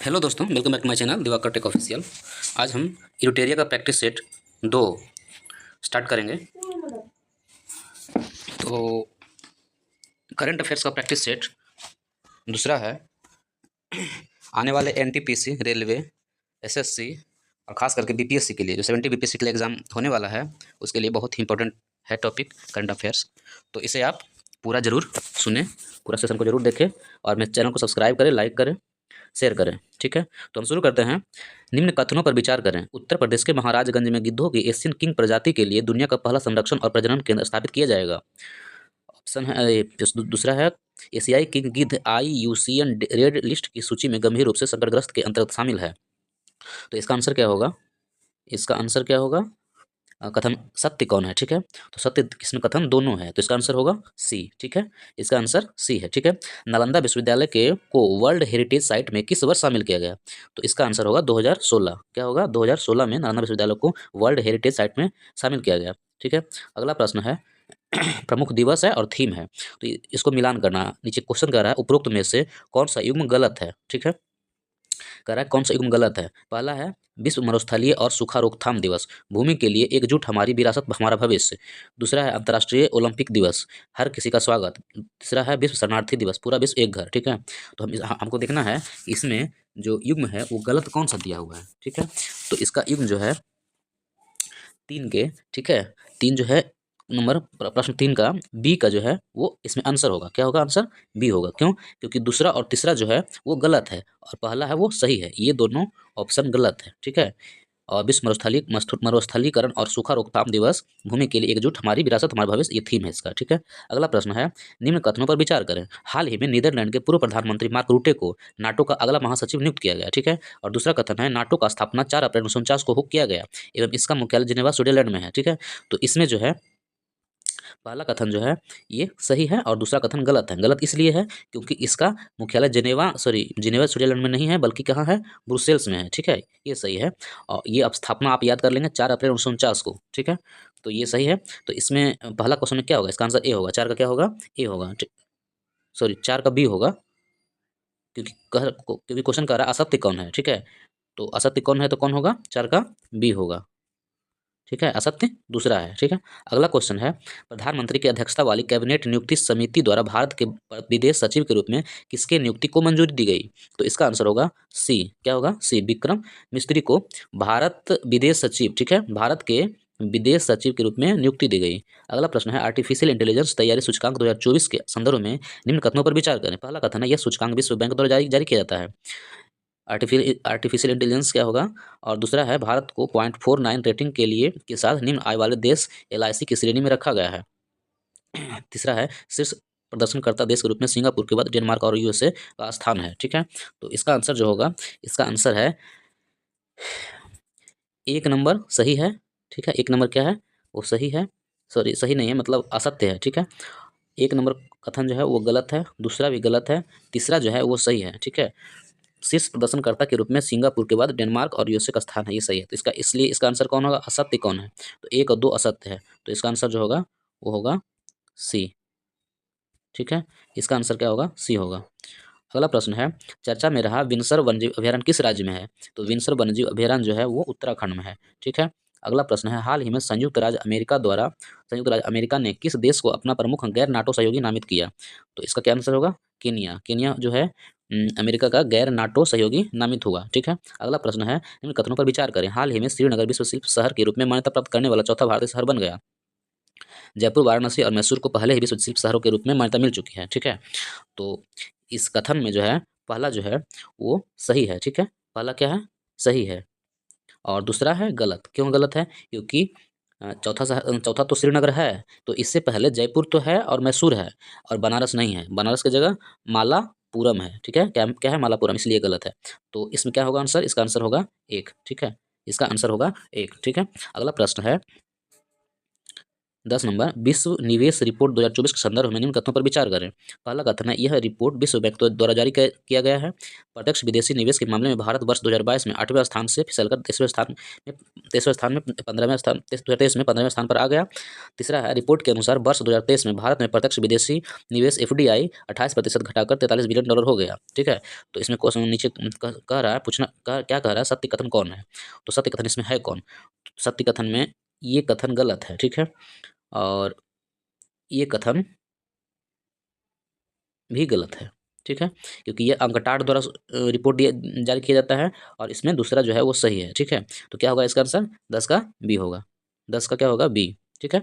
Hello दोस्तों, welcome back to my channel Diwakar tech official. आज हम इरोटेरिया का प्रैक्टिस सेट 2 स्टार्ट करेंगे। तो करंट अफेयर्स का प्रैक्टिस सेट दूसरा है। आने वाले एनटीपीसी, रेलवे, एसएससी और ख़ास करके बीपीएससी के लिए, जो 70 बीपीएससी के लिए एग्ज़ाम होने वाला है, उसके लिए बहुत ही इंपॉर्टेंट है टॉपिक करंट अफेयर्स। तो इसे आप पूरा ज़रूर सुने, पूरा सेशन को ज़रूर देखें और मेरे चैनल को सब्सक्राइब करें, लाइक करें, शेयर करें। ठीक है, तो हम शुरू करते हैं। निम्न कथनों पर विचार करें। उत्तर प्रदेश के महाराजगंज में गिद्धों की एशियन किंग प्रजाति के लिए दुनिया का पहला संरक्षण और प्रजनन केंद्र स्थापित किया जाएगा। ऑप्शन है दूसरा है, एशियाई किंग गिद्ध IUCN रेड लिस्ट की सूची में गंभीर रूप से संकटग्रस्त के अंतर्गत शामिल है। तो इसका आंसर क्या होगा? इसका आंसर क्या होगा? कथन सत्य कौन है? ठीक है, तो सत्य किसमें कथन दोनों है, तो इसका आंसर होगा सी। ठीक है, इसका आंसर सी है। ठीक है, नालंदा विश्वविद्यालय के को वर्ल्ड हेरिटेज साइट में किस वर्ष शामिल किया गया? तो इसका आंसर होगा 2016। क्या होगा? 2016 में नालंदा विश्वविद्यालय को वर्ल्ड हेरिटेज साइट में शामिल किया गया। ठीक है, अगला प्रश्न है प्रमुख दिवस है और थीम है, तो इसको मिलान करना। नीचे क्वेश्चन कर रहा है उपरोक्त में से कौन सा युग्म गलत है? ठीक है, कह रहा है कौन सा युग्म गलत है। पहला है विश्व मरुस्थलीय और सूखा रोकथाम दिवस, भूमि के लिए एकजुट हमारी विरासत हमारा भविष्य। दूसरा है अंतर्राष्ट्रीय ओलंपिक दिवस, हर किसी का स्वागत। तीसरा है विश्व शरणार्थी दिवस, पूरा विश्व एक घर। ठीक है, तो हमको देखना है इसमें जो युग्म है वो गलत कौन सा दिया हुआ है। ठीक है, तो इसका युग्म जो है 3 के, ठीक है, 3 जो है नंबर प्रश्न 3 का बी का जो है वो इसमें आंसर होगा। क्या होगा? आंसर बी होगा। क्यों? क्योंकि दूसरा और तीसरा जो है वो गलत है और पहला है वो सही है। ये दोनों ऑप्शन गलत है। ठीक है, और विश्व मरुस्थलीकरण और सूखा रोकथाम दिवस, भूमि के लिए एकजुट हमारी विरासत हमारा भविष्य, ये थीम है इसका। ठीक है, अगला प्रश्न है निम्न कथनों पर विचार करें। हाल ही में नीदरलैंड के पूर्व प्रधानमंत्री मार्क रूटे को नाटो का अगला महासचिव नियुक्त किया गया। ठीक है, और दूसरा कथन है नाटो का स्थापना 4 अप्रैल 1949 को किया गया एवं इसका मुख्यालय जिनेवा स्विट्जरलैंड में है। ठीक है, तो इसमें जो है पहला कथन जो है ये सही है और दूसरा कथन गलत है। गलत इसलिए है क्योंकि इसका मुख्यालय जिनेवा स्विट्जरलैंड में नहीं है, बल्कि कहाँ है? ब्रुसेल्स में है। ठीक है, ये सही है और ये अब स्थापना आप याद कर लेंगे 4 अप्रैल 1949 को। ठीक है, तो ये सही है। तो इसमें पहला क्वेश्चन में क्या होगा? इसका आंसर ए होगा। 4 का क्या होगा? ए होगा। 4 का बी होगा, क्योंकि क्वेश्चन कह रहा है असत्य कौन है। ठीक है, तो असत्य कौन है तो कौन होगा? 4 का बी होगा। ठीक है, असत्य दूसरा है। ठीक है, अगला क्वेश्चन है प्रधानमंत्री की अध्यक्षता वाली कैबिनेट नियुक्ति समिति द्वारा भारत के विदेश सचिव के रूप में किसके नियुक्ति को मंजूरी दी गई? तो इसका आंसर होगा सी। क्या होगा? सी, विक्रम मिस्त्री को भारत विदेश सचिव, ठीक है, भारत के विदेश सचिव के रूप में नियुक्ति दी गई। अगला प्रश्न है आर्टिफिशियल इंटेलिजेंस तैयारी सूचकांक 2024 के संदर्भ में निम्न कथनों पर विचार करें। पहला कथन है यह सूचकांक विश्व बैंक द्वारा जारी किया जाता है। आर्टिफिशियल इंटेलिजेंस क्या होगा? और दूसरा है भारत को 0.49 रेटिंग के साथ निम्न आय वाले देश LIC की श्रेणी में रखा गया है। तीसरा है शीर्ष प्रदर्शनकर्ता देश के रूप में सिंगापुर के बाद डेनमार्क और USA का स्थान है। ठीक है, तो इसका आंसर जो होगा, इसका आंसर है 1 नंबर सही है। ठीक है, 1 नंबर क्या है? वो सही है, सॉरी सही नहीं है, मतलब असत्य है। ठीक है, 1 नंबर कथन जो है वो गलत है, दूसरा भी गलत है, तीसरा जो है वो सही है। ठीक है, शीर्ष प्रदर्शनकर्ता के रूप में सिंगापुर के बाद डेनमार्क और USA का स्थान है, ये सही है। तो इसलिए इसका आंसर कौन होगा? असत्य कौन है? तो 1 और 2 असत्य है, तो इसका आंसर जो होगा वो होगा सी। ठीक है, इसका आंसर क्या होगा? सी होगा। अगला प्रश्न है चर्चा में रहा विंसर वन्यजीव अभयारण्य किस राज्य में है? तो विंसर वन्यजीव अभयारण्य जो है वो उत्तराखंड में है। ठीक है, अगला प्रश्न है हाल ही में संयुक्त राज्य अमेरिका ने किस देश को अपना प्रमुख गैर नाटो सहयोगी नामित किया? तो इसका क्या आंसर होगा? केनिया। केनिया जो है अमेरिका का गैर नाटो सहयोगी नामित हुआ। ठीक है, अगला प्रश्न है निम्न कथनों पर विचार करें। हाल ही में श्रीनगर विश्व शिल्प शहर के रूप में मान्यता प्राप्त करने वाला चौथा भारतीय शहर बन गया। जयपुर, वाराणसी और मैसूर को पहले ही विश्व शिल्प शहरों के रूप में मान्यता मिल चुकी है। ठीक है, तो इस कथन में जो है पहला जो है वो सही है। ठीक है, पहला क्या है? सही है और दूसरा है गलत। क्यों गलत है? क्योंकि चौथा तो श्रीनगर है, तो इससे पहले जयपुर तो है और मैसूर है और बनारस नहीं है। बनारस की जगह मालापुरम है। ठीक है, क्या है? मालापुरम, इसलिए गलत है। तो इसमें क्या होगा आंसर? इसका आंसर होगा 1। ठीक है, इसका आंसर होगा 1। ठीक है, अगला प्रश्न है 10 नंबर, विश्व निवेश रिपोर्ट 2024 के संदर्भ में निम्न कथनों पर विचार करें। पहला कथन है, यह रिपोर्ट विश्व बैंक द्वारा जारी किया गया है। प्रत्यक्ष विदेशी निवेश के मामले में भारत वर्ष 2022 में 8वें स्थान से फिसलकर 13वें स्थान में 15वें स्थान 2023 में 15वें स्थान पर आ गया। तीसरा है, रिपोर्ट के अनुसार वर्ष 2023 में भारत में प्रत्यक्ष विदेशी निवेश FDI 28% घटाकर 43 बिलियन डॉलर हो गया। ठीक है, तो इसमें क्वेश्चन नीचे कह रहा है, क्या कह रहा है, सत्य कथन कौन है? तो सत्य कथन इसमें है कौन? सत्य कथन में ये कथन गलत है। ठीक है, और ये कथन भी गलत है। ठीक है, क्योंकि ये अंकटार द्वारा रिपोर्ट जारी किया जाता है और इसमें दूसरा जो है वो सही है। ठीक है, तो क्या होगा इसका आंसर? 10 का बी होगा। 10 का क्या होगा? बी। ठीक है,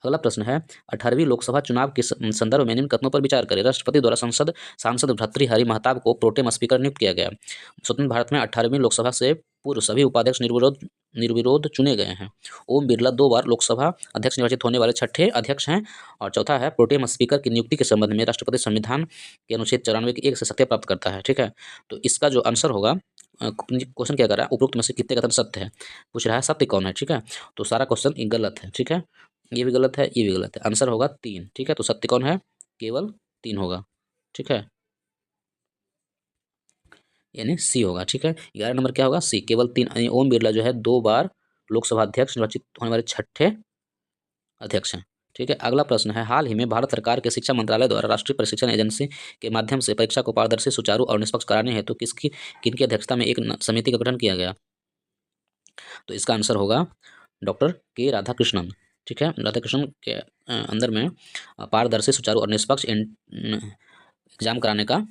अगला प्रश्न है, 18वीं लोकसभा चुनाव के संदर्भ में निम्न कथनों पर विचार करें। राष्ट्रपति द्वारा सांसद भर्तृहरि महताब को प्रोटेम स्पीकर नियुक्त किया गया। स्वतंत्र भारत में 18वीं लोकसभा से पूर्व सभी उपाध्यक्ष निर्विरोध चुने गए हैं। ओम बिरला 2 बार लोकसभा अध्यक्ष निर्वाचित होने वाले छठे अध्यक्ष हैं। और चौथा है, प्रोटेम स्पीकर की नियुक्ति के संबंध में राष्ट्रपति संविधान के अनुच्छेद 94 के 1 से सत्य प्राप्त करता है। ठीक है, तो इसका जो आंसर होगा, क्वेश्चन क्या कर रहा है, उपरोक्त में से कितने कथन सत्य है पूछ रहा है, सत्य कौन है। ठीक है, तो सारा क्वेश्चन गलत है। ठीक है, ये भी गलत है, ये भी गलत है, आंसर होगा 3। ठीक है, तो सत्य कौन है? केवल 3 होगा। ठीक है, यानी सी होगा। ठीक है, 11 नंबर क्या होगा? सी, केवल 3, यानी ओम बिरला जो है 2 बार लोकसभा अध्यक्ष निर्वाचित होने वाले छठे अध्यक्ष हैं। ठीक है, अगला प्रश्न है, हाल ही में भारत सरकार के शिक्षा मंत्रालय द्वारा राष्ट्रीय प्रशिक्षण एजेंसी के माध्यम से परीक्षा को पारदर्शी, सुचारू और निष्पक्ष कराने हेतु किनकी अध्यक्षता में एक समिति का गठन किया गया? तो इसका आंसर होगा डॉक्टर के राधाकृष्णन। ठीक है, राधाकृष्णन के अंदर में पारदर्शी, सुचारू और निष्पक्ष एग्जाम कराने का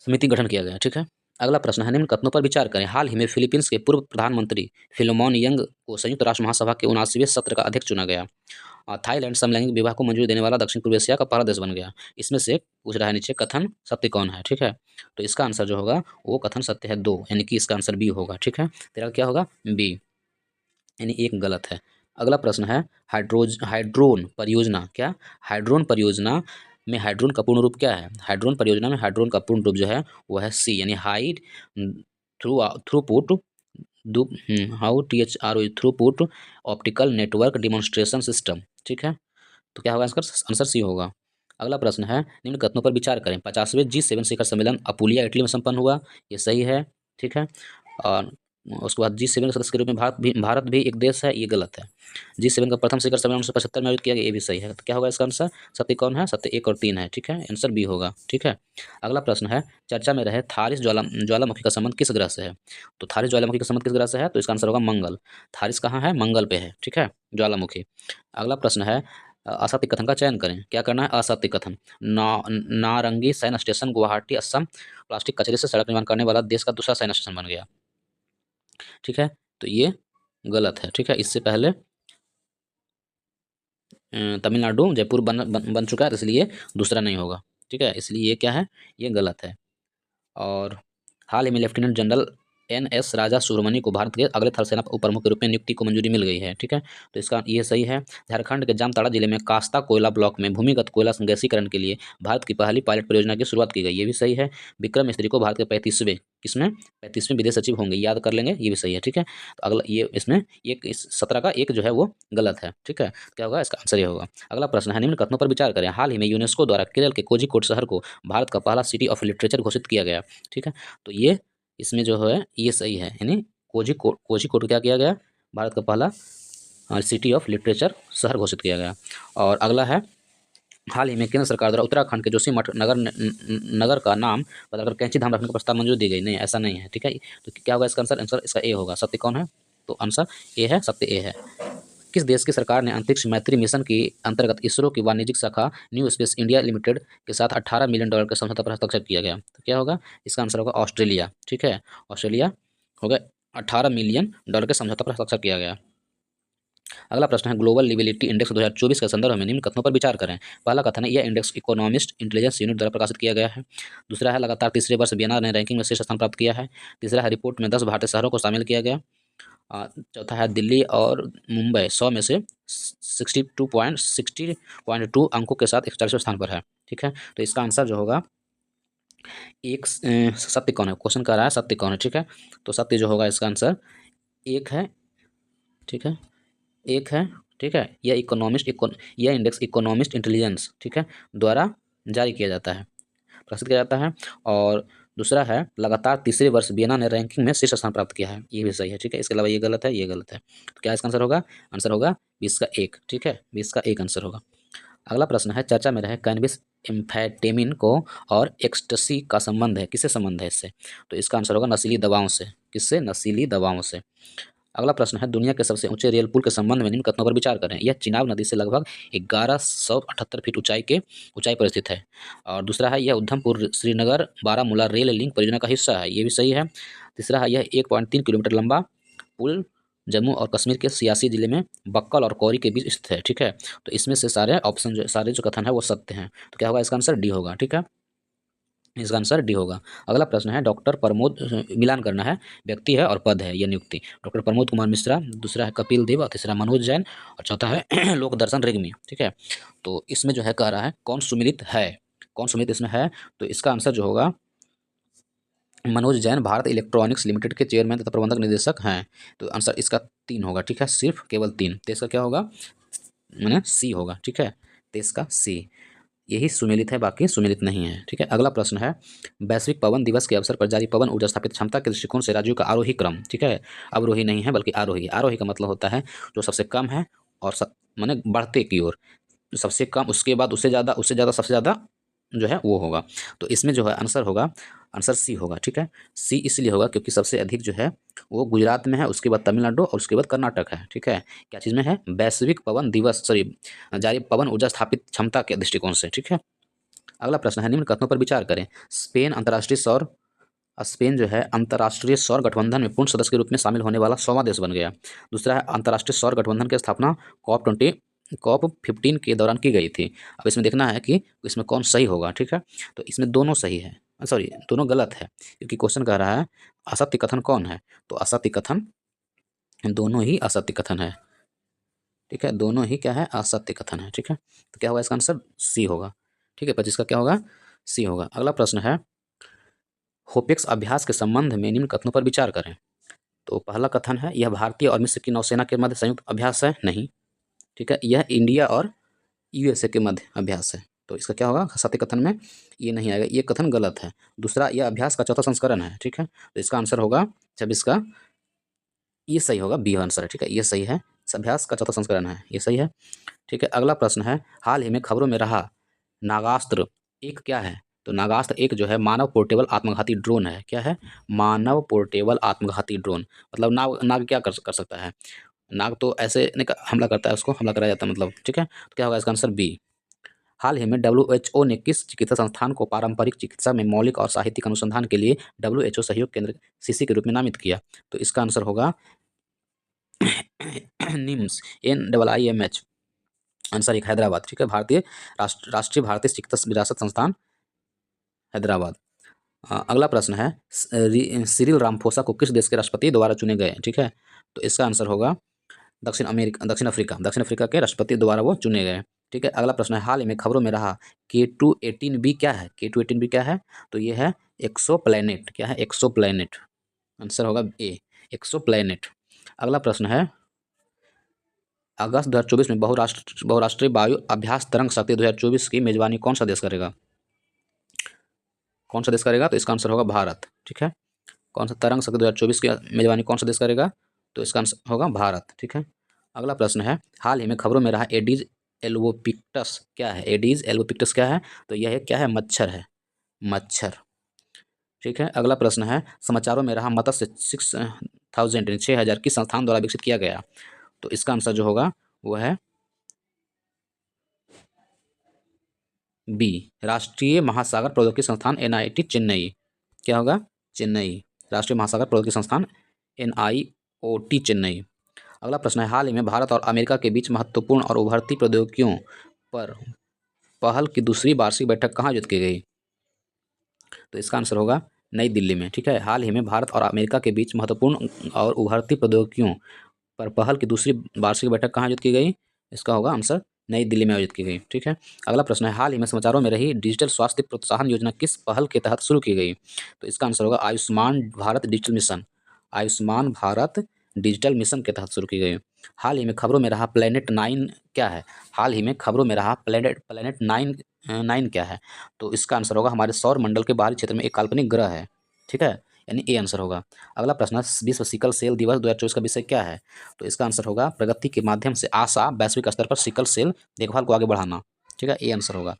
समिति गठन किया गया। ठीक है, अगला प्रश्न है, निम्न कथनों पर विचार करें। हाल ही में फिलीपींस के पूर्व प्रधानमंत्री फिलोमोन यंग को संयुक्त राष्ट्र महासभा के 79वें सत्र का अध्यक्ष चुना गया। थाईलैंड समलैंगिक विवाह को मंजूरी देने वाला दक्षिण पूर्व एशिया का पहला देश बन गया। इसमें से पूछ रहा है नीचे, कथन सत्य कौन है? ठीक है, तो इसका आंसर जो होगा वो कथन सत्य है 2, यानी कि इसका आंसर बी होगा। ठीक है, तेरा क्या होगा? बी, यानी 1 गलत है। अगला प्रश्न है, हाइड्रोन परियोजना, क्या हाइड्रोन परियोजना में हाइड्रोन का पूर्ण रूप क्या है? हाइड्रोन परियोजना में हाइड्रोन का पूर्ण रूप जो है वो है सी, यानी high throughput throughput optical network demonstration system. ठीक है, तो क्या होगा? आंसर सी होगा। अगला प्रश्न है, निम्न कथनों पर विचार करें। 50वें G7 शिखर सम्मेलन अपुलिया, इटली में संपन्न हुआ। ये सही है। ठीक है, और उसके बाद G7 के सदस्य के रूप में भारत भी एक देश है। ये गलत है। G7 का प्रथम शिखर सम्मेलन 1975 में आयोजित किया गया। ये भी सही है। तो क्या होगा इसका आंसर? सत्य कौन है? सत्य 1 और 3 है। ठीक है, आंसर बी होगा। ठीक है, अगला प्रश्न है, चर्चा में रहे थारिस ज्वालामुखी का संबंध किस ग्रह से है? तो थारिस ज्वालामुखी का संबंध किस ग्रह से है? तो इसका आंसर होगा मंगल। थारिस कहाँ है? मंगल पे है। ठीक है, ज्वालामुखी। अगला प्रश्न है, असत्य कथन का चयन करें। क्या करना है? असत्य कथन। नारंगी सैन्य स्टेशन गुवाहाटी असम प्लास्टिक कचरे से सड़क निर्माण करने वाला देश का दूसरा सैन्य स्टेशन बन गया। ठीक है, तो ये गलत है। ठीक है, इससे पहले तमिलनाडु जयपुर बन चुका है, तो इसलिए दूसरा नहीं होगा। ठीक है, इसलिए ये क्या है? ये गलत है। और हाल ही में लेफ्टिनेंट जनरल NS राजा सुब्रमण्य को भारत के अगले थल सेना उप प्रमुख के रूप में नियुक्ति को मंजूरी मिल गई है। ठीक है, तो इसका ये सही है। झारखंड के जामताड़ा जिले में कास्ता कोयला ब्लॉक में भूमिगत कोयला गैसीकरण के लिए भारत की पहली पायलट परियोजना की शुरुआत की गई। ये भी सही है। विक्रम मिस्त्री को भारत के 35वें विदेश सचिव होंगे, याद कर लेंगे। ये भी सही है। ठीक है, तो अगला ये इसमें इस 17 का 1 जो है वो गलत है। ठीक है, क्या होगा? इसका आंसर ये होगा। अगला प्रश्न है, निम्न कथनों पर विचार करें। हाल ही में यूनेस्को द्वारा केरल के कोझिकोड शहर को भारत का पहला सिटी ऑफ लिटरेचर घोषित किया गया। ठीक है, तो ये इसमें जो है ये सही है, यानी कोझिकोड क्या किया गया? भारत का पहला सिटी ऑफ लिटरेचर शहर घोषित किया गया। और अगला है, हाल ही में केंद्र सरकार द्वारा उत्तराखंड के जोशीमठ नगर का नाम बदलकर कैंची धाम रखने का प्रस्ताव मंजूर दी गई। नहीं, ऐसा नहीं है। ठीक है, तो क्या होगा इसका आंसर इसका ए होगा। सत्य कौन है? तो आंसर ए है, सत्य ए है। किस देश की सरकार ने अंतरिक्ष मैत्री मिशन के अंतर्गत इसरो की वाणिज्यिक शाखा न्यू स्पेस इंडिया लिमिटेड के साथ 18 मिलियन डॉलर के समझौता पर हस्ताक्षर किया गया? तो क्या होगा? इसका आंसर होगा ऑस्ट्रेलिया। ठीक है, ऑस्ट्रेलिया होगा। 18 मिलियन डॉलर के समझौता पर हस्ताक्षर किया गया। अगला प्रश्न है, ग्लोबल लिबिलिटी इंडेक्स 2024 के संदर्भ में निम्न कथनों पर विचार करें। पहला कथन है, यह इंडेक्स इकोनॉमिस्ट इंटेलिजेंस यूनिट द्वारा प्रकाशित किया गया है। दूसरा है, लगातार तीसरे वर्ष वियना ने रैंकिंग में शीर्ष स्थान प्राप्त किया है। तीसरा है, रिपोर्ट में 10 भारतीय शहरों को शामिल किया गया। चौथा है, दिल्ली और मुंबई 100 में से 60.2 अंकों के साथ 41वें स्थान पर है। ठीक है, तो इसका आंसर जो होगा एक सत्य कौन है? क्वेश्चन कर रहा है सत्य कौन है। ठीक है, तो सत्य जो होगा इसका आंसर 1 है। ठीक है, 1 है। ठीक है। यह इंडेक्स इकोनॉमिस्ट इंटेलिजेंस, ठीक है, द्वारा जारी किया जाता है, प्रकाशित किया जाता है। और दूसरा है लगातार तीसरे वर्ष वियना ने रैंकिंग में शीर्ष स्थान प्राप्त किया है, ये भी सही है, ठीक है। इसके अलावा ये गलत है, ये गलत है। तो क्या इसका आंसर होगा? आंसर होगा 20 का 1, ठीक है, 20 का 1 आंसर होगा। अगला प्रश्न है, चर्चा में रहे कैनबिस एम्फेटामिन को और एक्सटसी का संबंध है, किससे संबंध है इससे? तो इसका आंसर होगा नशीली दवाओं से। किससे? नशीली दवाओं से। अगला प्रश्न है, दुनिया के सबसे ऊंचे रेल पुल के संबंध में निम्न कथनों पर विचार करें। यह चिनाब नदी से लगभग 1178 फीट ऊंचाई पर स्थित है। और दूसरा है, यह उधमपुर श्रीनगर बारामूला रेल लिंक परियोजना का हिस्सा है, ये भी सही है। तीसरा है, यह 1.3 किलोमीटर लंबा पुल जम्मू और कश्मीर के सियासी जिले में बक्कल और कौरी के बीच स्थित है, ठीक है। तो इसमें से सारे जो कथन है वो सत्य हैं। तो क्या होगा? इसका आंसर डी होगा, ठीक है, इसका आंसर डी होगा। अगला प्रश्न है, डॉक्टर प्रमोद, मिलान करना है, व्यक्ति है और पद है, यह नियुक्ति। डॉक्टर प्रमोद कुमार मिश्रा, दूसरा है कपिल देव, और तीसरा मनोज जैन, और चौथा है लोक दर्शन रेग्मी, ठीक है। तो इसमें जो है कह रहा है कौन सुमिलित है, कौन सुमिलित इसमें है? तो इसका आंसर जो होगा मनोज जैन भारत इलेक्ट्रॉनिक्स लिमिटेड के चेयरमैन तथा प्रबंधक निदेशक हैं। तो आंसर इसका 3 होगा, ठीक है, सिर्फ केवल 3। तो इसका क्या होगा? मैंने सी होगा, ठीक है, तो इसका सी, यही सुमेलित है, बाकी सुमेलित नहीं है, ठीक है। अगला प्रश्न है, वैश्विक पवन दिवस के अवसर पर जारी पवन ऊर्जा स्थापित क्षमता के दृष्टिकोण से राज्यों का आरोही क्रम, ठीक है, अवरोही नहीं है बल्कि आरोही। आरोही का मतलब होता है जो सबसे कम है और माने बढ़ते की ओर, सबसे कम, उसके बाद उससे ज़्यादा, उससे ज़्यादा, सबसे ज़्यादा जो है वो होगा। तो इसमें जो है आंसर होगा, आंसर सी होगा, ठीक है। सी इसलिए होगा क्योंकि सबसे अधिक जो है वो गुजरात में है, उसके बाद तमिलनाडु और उसके बाद कर्नाटक है, ठीक है। क्या चीज़ में है? वैश्विक पवन दिवस, सॉरी, जारी पवन ऊर्जा स्थापित क्षमता के दृष्टिकोण से, ठीक है। अगला प्रश्न है, निम्न कथनों पर विचार करें। स्पेन जो है अंतर्राष्ट्रीय सौर गठबंधन में पूर्ण सदस्य के रूप में शामिल होने वाला 100वां देश बन गया। दूसरा है, अंतर्राष्ट्रीय सौर गठबंधन की स्थापना COP15 के दौरान की गई थी। अब इसमें देखना है कि इसमें कौन सही होगा, ठीक है। तो इसमें दोनों सही है, सॉरी दोनों गलत है, क्योंकि क्वेश्चन कह रहा है असत्य कथन कौन है। तो असत्य कथन, दोनों ही असत्य कथन है, ठीक है, दोनों ही क्या है? असत्य कथन है, ठीक है। तो क्या होगा? इसका आंसर सी होगा, ठीक है, 25 का क्या होगा? सी होगा। अगला प्रश्न है, होपेक्स अभ्यास के संबंध में निम्न कथनों पर विचार करें। तो पहला कथन है, यह भारतीय और मिस्र की नौसेना के मध्य संयुक्त अभ्यास है, नहीं, ठीक है। यह इंडिया और USA के मध्य अभ्यास है, तो इसका क्या होगा? सत्य कथन में ये नहीं आएगा, ये कथन गलत है। दूसरा, यह अभ्यास का चौथा संस्करण है, ठीक है, तो इसका आंसर होगा 26 का, ये सही होगा, बी आंसर है, ठीक है, ये सही है, इस अभ्यास का चौथा संस्करण है, ये सही है, ठीक है। अगला प्रश्न है, हाल ही में खबरों में रहा नागास्त्र एक क्या है? तो नागास्त्र एक जो है मानव पोर्टेबल आत्मघाती ड्रोन है। क्या है? मानव पोर्टेबल आत्मघाती ड्रोन। मतलब नाग क्या कर सकता है? नाग तो ऐसे नहीं हमला करता है, उसको हमला कराया जाता है, मतलब, ठीक है। तो क्या होगा इसका आंसर? बी। हाल ही में WHO ने किस चिकित्सा संस्थान को पारंपरिक चिकित्सा में मौलिक और साहित्यिक अनुसंधान के लिए WHO सहयोग केंद्र CC के रूप में नामित किया? तो इसका आंसर होगा निम्स, NIIMH, आंसर एक, हैदराबाद, ठीक है, राष्ट्रीय भारतीय चिकित्सा विरासत संस्थान हैदराबाद। अगला प्रश्न है, सिरिल रामफोसा को किस देश के राष्ट्रपति द्वारा चुने गए? ठीक है, तो इसका आंसर होगा दक्षिण अफ्रीका के राष्ट्रपति द्वारा वो चुने गए, ठीक है। अगला प्रश्न है, हाल ही में खबरों में रहा K2-18b क्या है? K2-18b क्या है? तो ये है एक्सो प्लैनेट। क्या है? एक्सो प्लैनेट, आंसर होगा ए, एक्सो प्लैनेट। अगला प्रश्न है, अगस्त 2024 में बहुराष्ट्रीय वायु अभ्यास तरंग शक्ति 2024 की मेजबानी कौन सा देश करेगा? कौन सा देश करेगा? तो इसका आंसर होगा भारत, ठीक है। कौन सा तरंग शक्ति 2024 की मेजबानी कौन सा देश करेगा? तो इसका आंसर होगा भारत, ठीक है। अगला प्रश्न है, हाल ही में खबरों में रहा एडीज एल्बोपिक्टस क्या है? एडीज एल्बोपिक्टस क्या है? तो यह क्या है? मच्छर है, मच्छर, ठीक है। अगला प्रश्न है, समाचारों में रहा मत्स्य 6,000 किस संस्थान द्वारा विकसित किया गया? तो इसका आंसर जो होगा वो है बी, राष्ट्रीय महासागर प्रौद्योगिकी संस्थान NIT चेन्नई। क्या होगा? चेन्नई, राष्ट्रीय महासागर प्रौद्योगिकी संस्थान NIOT चेन्नई। अगला प्रश्न है, हाल ही में भारत और अमेरिका के बीच महत्वपूर्ण और उभरती प्रौद्योगिकियों पर पहल की दूसरी वार्षिक बैठक कहाँ आयोजित की गई? तो इसका आंसर होगा नई दिल्ली में, ठीक है। हाल ही में भारत और अमेरिका के बीच महत्वपूर्ण और उभरती प्रौद्योगिकियों पर पहल की दूसरी वार्षिक बैठक कहाँ आयोजित की गई? इसका होगा आंसर नई दिल्ली में आयोजित की गई, ठीक है। अगला प्रश्न है, हाल ही में समाचारों में रही डिजिटल स्वास्थ्य प्रोत्साहन योजना किस पहल के तहत शुरू की गई? तो इसका आंसर होगा Ayushman Bharat digital mission. Ayushman Bharat digital mission के तहत शुरू की गई। हाल ही में खबरों में रहा प्लेनेट 9 क्या है? हाल ही में खबरों में रहा प्लेनेट 9 क्या है? तो इसका आंसर होगा हमारे सौर मंडल के बाहरी क्षेत्र में एक काल्पनिक ग्रह है। ठीक है, यानी ए आंसर होगा। अगला प्रश्न है, विश्व सिकल सेल दिवस 2024 का विषय क्या है? तो इसका आंसर होगा प्रगति के माध्यम से आशा, वैश्विक स्तर पर सिकल सेल देखभाल को आगे बढ़ाना। ठीक है, ए आंसर होगा।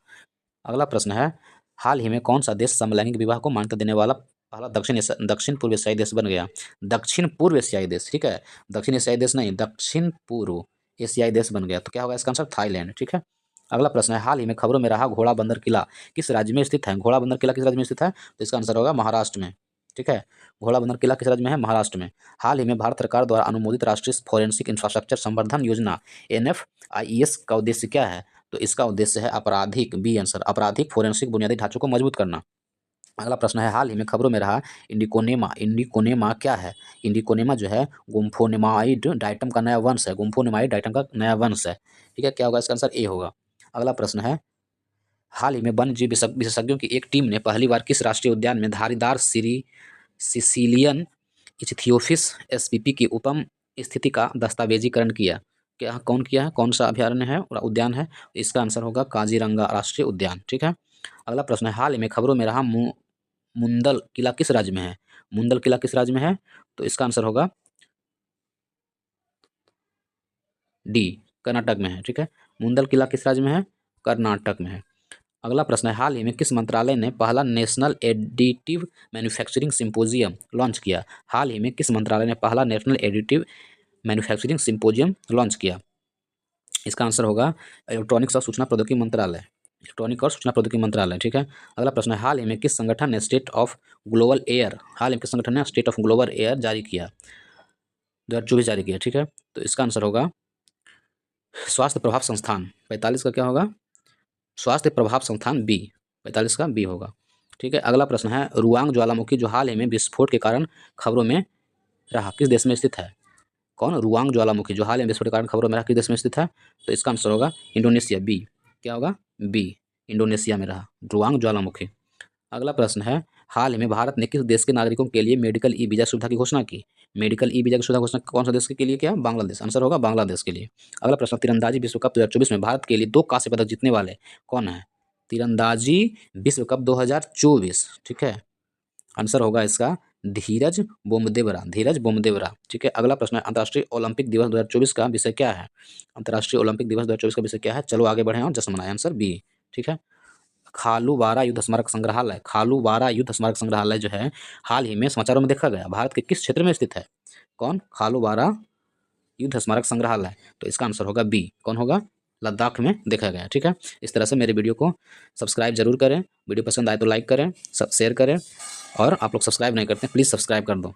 अगला प्रश्न है, हाल ही में कौन सा देश समलैंगिक विवाह को मान्यता देने वाला पहला दक्षिण पूर्व एशियाई देश बन गया? दक्षिण पूर्व एशियाई देश, ठीक है, दक्षिण एशियाई देश नहीं, दक्षिण पूर्व एशियाई देश बन गया। तो क्या होगा इसका आंसर? थाईलैंड। ठीक है। अगला प्रश्न है, हाल ही में खबरों में रहा घोड़ा बंदर किला किस राज्य में स्थित है? घोड़ा बंदर किला किस राज्य में स्थित है? तो इसका आंसर होगा महाराष्ट्र में। ठीक है, घोड़ा बंदर किला किस राज्य में है? महाराष्ट्र में। हाल ही में भारत सरकार द्वारा अनुमोदित राष्ट्रीय फोरेंसिक इंफ्रास्ट्रक्चर संवर्धन योजना NFIES का उद्देश्य क्या है? तो इसका उद्देश्य है आपराधिक, बी आंसर, आपराधिक फोरेंसिक बुनियादी ढांचों को मजबूत करना। अगला प्रश्न है, हाल ही में खबरों में रहा इंडिकोनेमा क्या है? इंडिकोनेमा जो है गुम्फोनेमाइड डाइटम का नया वंश है, गुम्फोनेमाइड डाइटम का नया वंश है। ठीक है, क्या होगा इसका आंसर? ए होगा। अगला प्रश्न है, हाल ही में वन्य जीव विशेषज्ञों की एक टीम ने पहली बार किस राष्ट्रीय उद्यान में धारीदार सिसिलियन इचथियोफिस SPP की उपम स्थिति का दस्तावेजीकरण किया? क्या कौन किया है? कौन सा अभ्यारण्य है और उद्यान है? इसका आंसर होगा काजीरंगा राष्ट्रीय उद्यान। ठीक है। अगला प्रश्न है, हाल ही में खबरों में रहा मुंदल किला किस राज्य में है? मुंदल किला किस राज्य में है? तो इसका आंसर होगा डी, कर्नाटक में है। ठीक है, मुंदल किला किस राज्य में है? कर्नाटक में है। अगला प्रश्न है, हाल ही में किस मंत्रालय ने पहला national additive manufacturing symposium launch किया? हाल ही में किस मंत्रालय ने पहला national additive manufacturing symposium launch किया? इसका आंसर होगा इलेक्ट्रॉनिक्स और सूचना प्रौद्योगिकी मंत्रालय, इलेक्ट्रॉनिक और सूचना प्रौद्योगिकी मंत्रालय। ठीक है। अगला प्रश्न है, हाल ही में किस संगठन ने स्टेट ऑफ ग्लोबल एयर जारी किया? 2024 जारी किया। ठीक है, तो इसका आंसर होगा स्वास्थ्य प्रभाव संस्थान। 45 का क्या होगा? स्वास्थ्य प्रभाव संस्थान, बी। 45 का बी होगा। ठीक है। अगला प्रश्न है, रुआंग ज्वालामुखी जो हाल ही में विस्फोट के कारण खबरों में रहा किस देश में स्थित है? कौन? रुआंग ज्वालामुखी जो हाल ही में विस्फोट के कारण खबरों में रहा किस देश में स्थित है? तो इसका आंसर होगा इंडोनेशिया, बी। क्या होगा? बी, इंडोनेशिया में रहा रुआंग ज्वालामुखी। अगला प्रश्न है, हाल ही में भारत ने किस देश के नागरिकों के लिए मेडिकल ई वीजा सुविधा की घोषणा की? मेडिकल ई वीजा की सुविधा घोषणा कौन सा देश के लिए किया? बांग्लादेश। आंसर होगा बांग्लादेश के लिए। अगला प्रश्न, तीरंदाजी विश्व कप 2024 में भारत के लिए 2 कांस्य पदक जीतने वाले कौन है? तीरंदाजी विश्व कप 2024। ठीक है, आंसर होगा इसका धीरज बोमदेवरा, धीरज बोमदेवरा। ठीक है। अगला प्रश्न है, अंतर्राष्ट्रीय ओलंपिक दिवस 2024 का विषय क्या है? अंतर्राष्ट्रीय ओलंपिक दिवस 2024 का विषय क्या है? चलो आगे बढ़े और जश्न मनाएं। Answer B. ठीक है, खालूवारा युद्ध स्मारक संग्रहालय, खालूवारा युद्ध स्मारक संग्रहालय जो है हाल ही में समाचारों में देखा गया भारत के किस क्षेत्र में स्थित है? कौन? खालूवारा युद्ध स्मारक संग्रहालय। तो इसका आंसर होगा बी। कौन होगा? लद्दाख में देखा गया। ठीक है, इस तरह से मेरे वीडियो को सब्सक्राइब जरूर करें, वीडियो पसंद आए तो लाइक करें, शेयर करें, और आप लोग सब्सक्राइब नहीं करते प्लीज़ सब्सक्राइब कर दो।